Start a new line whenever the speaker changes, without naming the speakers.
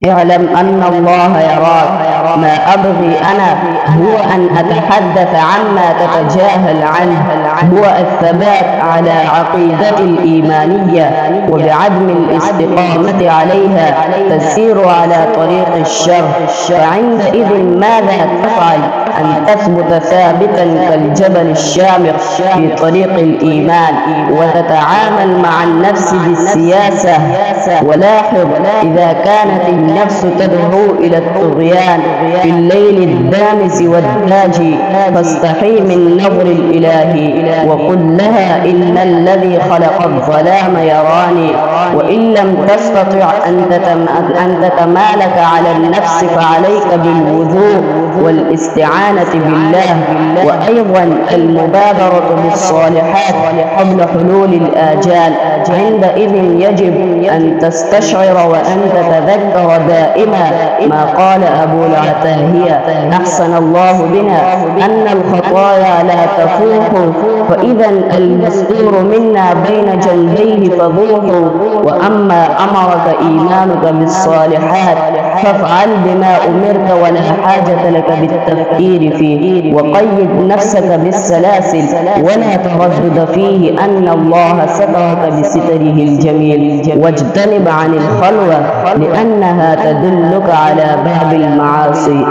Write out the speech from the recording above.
اعلم أن الله يراك. ما أبغي أنا هو أن أتحدث عما تتجاهل عنه، هو الثبات على عقيدة الإيمانية وبعدم الاستقامة عليها تسير على طريق الشر. فعندئذ ماذا تفعل؟ أن تثبت ثابتا كالجبل الشامخ في طريق الإيمان وتتعامل مع النفس بالسياسة. ولاحظ، إذا كانت النفس تدعو إلى الطغيان في الليل الدامس والداجي فاستحي من نظر الإله وقل لها إن الذي خلق الظلام يراني. وإن لم تستطع أن تتمالك على النفس فعليك بالوضوء والاستعانة بالله، وأيضا المبادرة بالصالحات قبل حلول الآجال. عندئذ يجب أن تستشعر وأن تتذكر دائما ما قال أبو العتاهية أحسن الله بنا أن الخطايا لا تفوح، فإذا المستور منا بين جنبيه فذوقوا. وأما أمرك إيمانك بالصالحات فافعل بما أمرت ولا حاجة لك بالتفكير فيه، وقيد نفسك بالسلاسل ولا تردد فيه أن الله سترك بستره الجميل. واجتنب عن الخلوة لأنها تدلك على باب المعاصي.